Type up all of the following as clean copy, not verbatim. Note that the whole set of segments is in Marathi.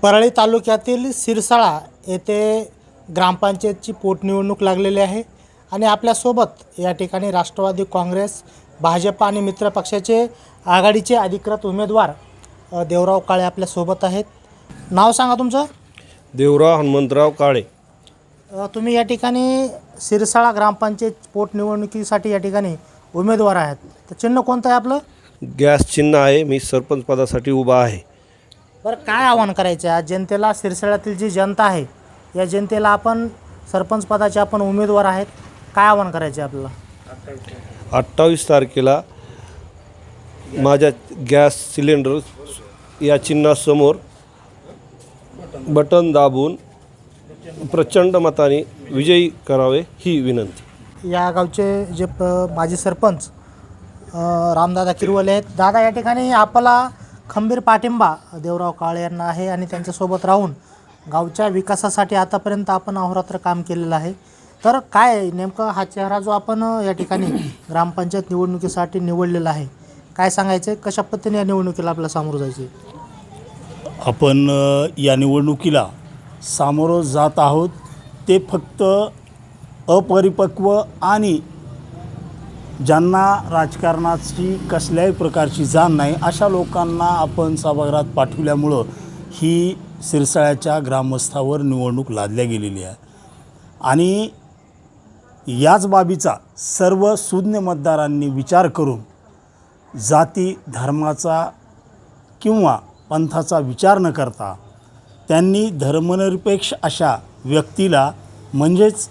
परळी तालुक्यातील सिरसाळा येथे ग्रामपंचायतची पोटनिवडणूक लागलेली आहे आणि आपल्यासोबत या ठिकाणी राष्ट्रवादी काँग्रेस, भाजप आणि मित्र पक्षाचे आघाडीचे अधिकृत उमेदवार देवराव काळे आपल्यासोबत आहेत. नाव सांगा तुमचं. देवराव हनुमंतराव काळे. तुम्ही या ठिकाणी सिरसाळा ग्रामपंचायत पोटनिवडणुकीसाठी या ठिकाणी उमेदवार आहेत. तर चिन्ह कोणतं आहे आपलं? गॅस चिन्ह आहे. मी सरपंच पदासाठी उभा आहे. बरं, काय आव्हान करायचं आहे आज जनतेला? सिरसाळ्यातील जी जनता आहे या जनतेला आपण सरपंच पदाचे आपण उमेदवार आहेत, काय आव्हान करायचे आपल्याला? 28 तारखेला माझ्या गॅस सिलेंडर या चिन्हासमोर बटन दाबून प्रचंड मताने विजयी करावे ही विनंती. या गावचे जे माजी सरपंच रामदादा किरवले आहेत. दादा, या ठिकाणी आपला खंबीर पाठिंबा देवराव काळे यांना आहे आणि त्यांच्यासोबत राहून गावच्या विकासासाठी आतापर्यंत आपण अहोरात्र काम केलेलं आहे. तर काय नेमकं हा चेहरा जो आपण या ठिकाणी ग्रामपंचायत निवडणुकीसाठी निवडलेला आहे, काय सांगायचं आहे? कशा पद्धतीने या निवडणुकीला आपल्याला सामोरं जायचं आहे? आपण या निवडणुकीला सामोरं जात आहोत ते फक्त अपरिपक्व आणि ज्यांना राजकारणाची कसल्याही प्रकारची जाण नाही अशा लोकांना आपण सभागृहात पाठवल्यामुळं ही सिरसाळ्याच्या ग्रामस्थावर निवडणूक लादल्या गेलेली आहे. आणि याच बाबीचा सर्व सुज्ञ मतदारांनी विचार करून जाती धर्माचा किंवा पंथाचा विचार न करता त्यांनी धर्मनिरपेक्ष अशा व्यक्तीला म्हणजेच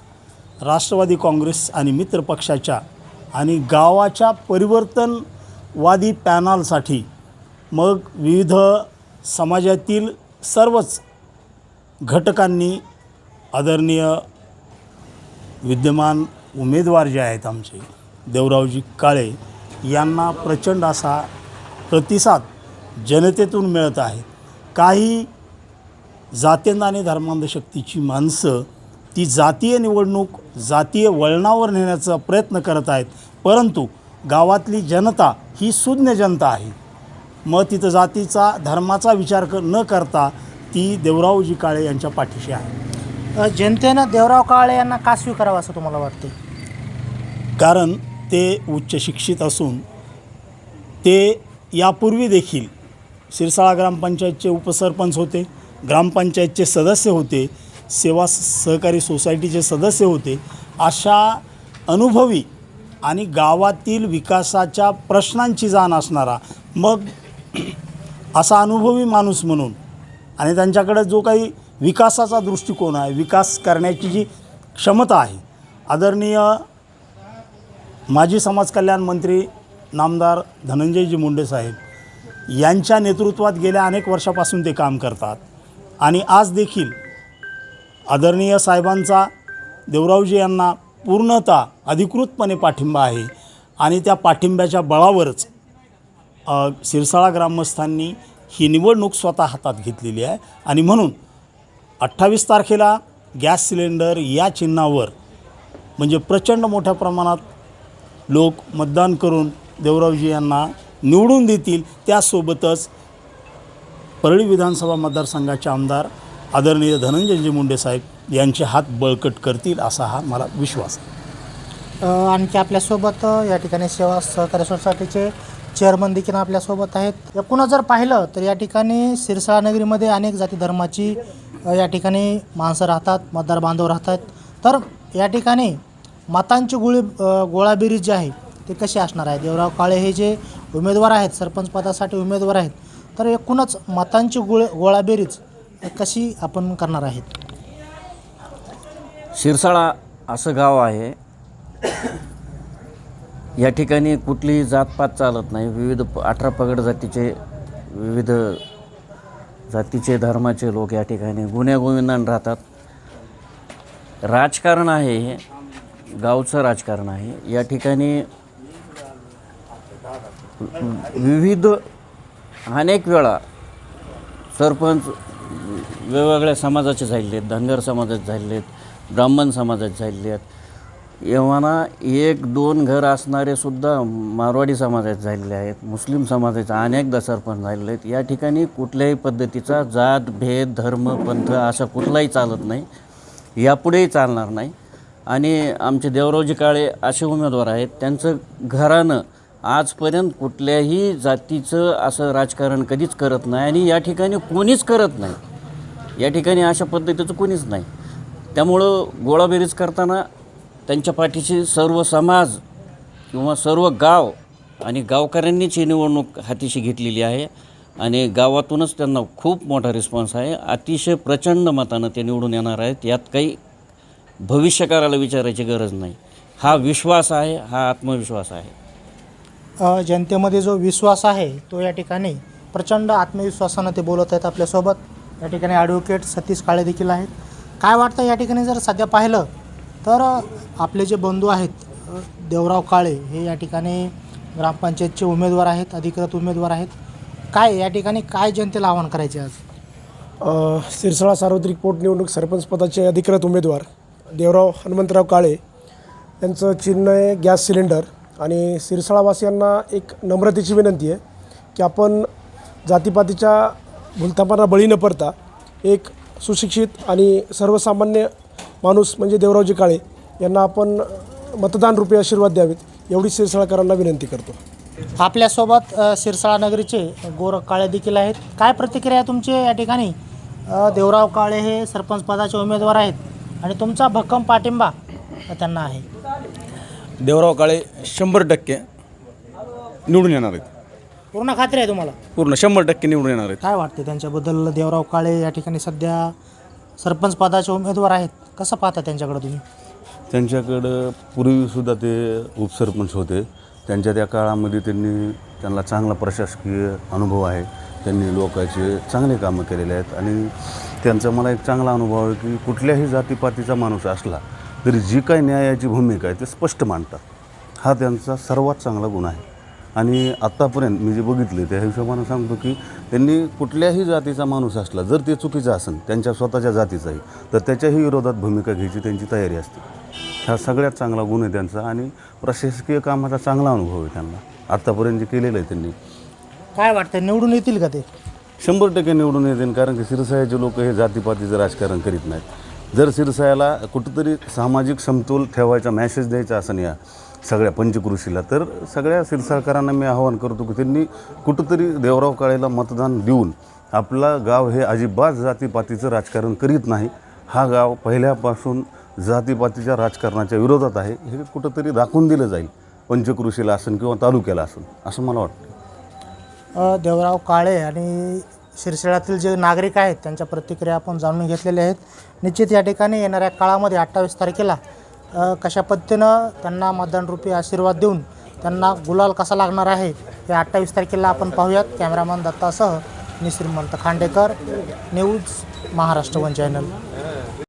राष्ट्रवादी काँग्रेस आणि मित्रपक्षाच्या आणि गावाच्या परिवर्तनवादी पॅनलसाठी मग विविध समाजातील सर्वच घटकांनी आदरणीय विद्यमान उमेदवार जे आहेत आमचे देवरावजी काळे यांना प्रचंड असा प्रतिसाद जनतेतून मिळत आहे. काही जातीय आणि धर्मांध शक्तीची माणसं ती जातीय निवडणूक जातीय वळणावर नेण्याचा प्रयत्न करत आहेत, परंतु गावातली जनता ही सुज्ञ जनता आहे. मग तिथं जातीचा धर्माचा विचार न करता ती देवरावजी काळे यांच्या पाठीशी आहे. जनतेनं देवराव काळे यांना का स्वीकारावं असं तुम्हाला वाटते? कारण ते उच्च शिक्षित असून ते यापूर्वी देखील सिरसाळा ग्रामपंचायतचे उपसरपंच होते, ग्रामपंचायतचे सदस्य होते, सेवा सहकारी सोसायटीचे सदस्य होते. अशा अनुभवी आणि गावातील विकासाच्या प्रश्नांची जाण असणारा मग असा अनुभवी माणूस म्हणून आणि त्यांच्याकडे जो काही विकासाचा दृष्टिकोन आहे, विकास करण्याची जी क्षमता आहे, आदरणीय माजी समाज कल्याण मंत्री नामदार धनंजयजी मुंडे साहेब यांच्या नेतृत्वात गेल्या अनेक वर्षापासून ते काम करतात. आणि आज देखील आदरणीय साहेबांचा देवरावजी यांना पूर्णतः अधिकृतपणे पाठिंबा आहे आणि त्या पाठिंब्याच्या बळावरच सिरसाळा ग्रामस्थांनी ही निवडणूक स्वतः हातात घेतलेली आहे. आणि म्हणून 28 तारखेला गॅस सिलेंडर या चिन्हावर म्हणजे प्रचंड मोठ्या प्रमाणात लोक मतदान करून देवरावजी यांना निवडून देतील. त्यासोबतच परळी विधानसभा मतदारसंघाचे आमदार आदरणीय धनंजयजी मुंडे साहेब यांचे हात बळकट करतील असा हा मला विश्वास आहे. आणखी आपल्यासोबत या ठिकाणी सेवा सहकारी सोसायटीचे चेअरमन देखील आपल्यासोबत आहेत. एकूणच जर पाहिलं तर या ठिकाणी सिरसाळा नगरीमध्ये अनेक जाती धर्माची या ठिकाणी माणसं राहतात, मतदार बांधव राहतात. तर या ठिकाणी मतांची गोळाबेरीज जी आहे ते कशी असणार आहे? देवराव काळे हे जे उमेदवार आहेत, सरपंच पदासाठी उमेदवार आहेत, तर एकूणच मतांची गोळाबेरीज कशी आपण करणार आहेत? सिरसाळा असं गाव आहे, या ठिकाणी कुठलीही जातपात चालत नाही. विविध 18 पगड जातीचे, विविध जातीचे धर्माचे लोक या ठिकाणी गुण्यागोविंदाने राहतात. राजकारण आहे, हे गावचं राजकारण आहे. या ठिकाणी विविध अनेक वेळा सरपंच वेगवेगळ्या समाजाचे झालेले आहेत. धनगर समाजाचे झालेले आहेत, ब्राह्मण समाजाचे झालेले आहेत, एव्हाना 1-2 घर असणारे सुद्धा मारवाडी समाजाचे झालेले आहेत, मुस्लिम समाजाचे अनेकदा सरपंच झालेले आहेत. या ठिकाणी कुठल्याही पद्धतीचा जात भेद धर्म पंथ असा कुठलाही चालत नाही, यापुढेही चालणार नाही. आणि आमचे देवरावजी काळे असे उमेदवार आहेत, त्यांचं घराणं आजपर्यंत कुठल्याही जातीचं असं राजकारण कधीच करत नाही आणि या ठिकाणी कोणीच करत नाही. या ठिकाणी अशा पद्धतीचं कोणीच नाही. त्यामुळं गोळाबेरीज करताना त्यांच्या पाठीशी सर्व समाज किंवा सर्व गाव आणि गावकऱ्यांनीच ही निवडणूक हातीशी घेतलेली आहे आणि गावातूनच त्यांना खूप मोठा रिस्पॉन्स आहे. अतिशय प्रचंड मतानं ते निवडून येणार आहेत. यात काही भविष्यकाळाला विचारायची गरज नाही. हा विश्वास आहे, हा आत्मविश्वास आहे. जनतेमध्ये जो विश्वास आहे तो या ठिकाणी प्रचंड आत्मविश्वासानं ते बोलत आहेत आपल्यासोबत. या ठिकाणी ॲडव्होकेट सतीश काळे देखील आहेत. काय वाटतं या ठिकाणी जर सध्या पाहिलं तर आपले जे बंधू आहेत देवराव काळे हे या ठिकाणी ग्रामपंचायतचे उमेदवार आहेत, अधिकृत उमेदवार आहेत. काय या ठिकाणी काय जनतेला आवाहन करायचे आज? सिरसाळा सार्वत्रिक पोटनिवडणूक सरपंच पदाचे अधिकृत उमेदवार देवराव हनुमंतराव काळे यांचं चिन्ह आहे गॅस सिलेंडर. आणि सिरसाळावासियांना एक नम्रतेची विनंती आहे की आपण जातीपातीच्या भूलथापांना बळी न पडता एक सुशिक्षित आणि सर्वसामान्य माणूस म्हणजे देवरावजी काळे यांना आपण मतदान रूपी आशीर्वाद द्यावेत एवढी सिरसाळकरांना विनंती करतो. आपल्यासोबत सिरसाळा नगरीचे गोरख काळे देखील आहेत. काय प्रतिक्रिया आहे तुमची या ठिकाणी? देवराव काळे हे सरपंच पदाचे उमेदवार आहेत आणि तुमचा भक्कम पाठिंबा त्यांना आहे. देवराव काळे 100% निवडून येणार आहेत. पूर्ण खात्री आहे तुम्हाला? पूर्ण 100% निवडून येणार आहेत. काय वाटते त्यांच्याबद्दल? देवराव काळे या ठिकाणी सध्या सरपंच पदाचे उमेदवार आहेत. कसं पाहता त्यांच्याकडे तुम्ही? त्यांच्याकडं पूर्वीसुद्धा ते उपसरपंच होते. त्यांच्या त्या काळामध्ये त्यांना चांगला प्रशासकीय अनुभव आहे. त्यांनी लोकांचे चांगले कामं केलेले आहेत आणि त्यांचा मला एक चांगला अनुभव आहे की कुठल्याही जातीपातीचा माणूस असला तरी जी काही न्यायाची भूमिका आहे ते स्पष्ट मांडतात. हा त्यांचा सर्वात चांगला गुण आहे. आणि आत्तापर्यंत मी जे बघितले त्या हिशोबानं सांगतो की त्यांनी कुठल्याही जातीचा माणूस असला जर ते चुकीचं असेल त्यांच्या स्वतःच्या जातीचाही तर त्याच्याही विरोधात भूमिका घ्यायची त्यांची तयारी असते. हा सगळ्यात चांगला गुण आहे त्यांचा आणि प्रशासकीय कामाचा चांगला अनुभव आहे त्यांना आत्तापर्यंत जे केलेलं आहे त्यांनी. काय वाटतं निवडून येतील का ते? 100% निवडून येतील. कारण की सिरसाळ्याचे लोक हे जातीपातीचं राजकारण करीत नाहीत. जर सिरसाळ्याला कुठंतरी सामाजिक समतोल ठेवायचा मॅसेज द्यायचा असं या सगळ्या पंचकृषीला तर सगळ्या सिरसाळकरांना मी आवाहन करतो की त्यांनी कुठंतरी देवराव काळेला मतदान देऊन आपला गाव हे अजिबात जातीपातीचं राजकारण करीत नाही. हा गाव पहिल्यापासून जातीपातीच्या राजकारणाच्या विरोधात आहे हे कुठंतरी दाखवून दिलं जाईल पंचकृषीला असेल किंवा तालुक्याला असेल असं मला वाटतं. देवराव काळे आणि शिरसाळ्यातील जे नागरिक आहेत त्यांच्या प्रतिक्रिया आपण जाणून घेतलेल्या आहेत. निश्चित या ठिकाणी येणाऱ्या काळामध्ये 28 तारखेला कशा पद्धतीनं त्यांना मतदानरूपी आशीर्वाद देऊन त्यांना गुलाल कसा लागणार आहे हे 28 तारखेला आपण पाहूयात. कॅमेरामन दत्तासह मी श्रीमंत Khandekar, news Maharashtra one channel.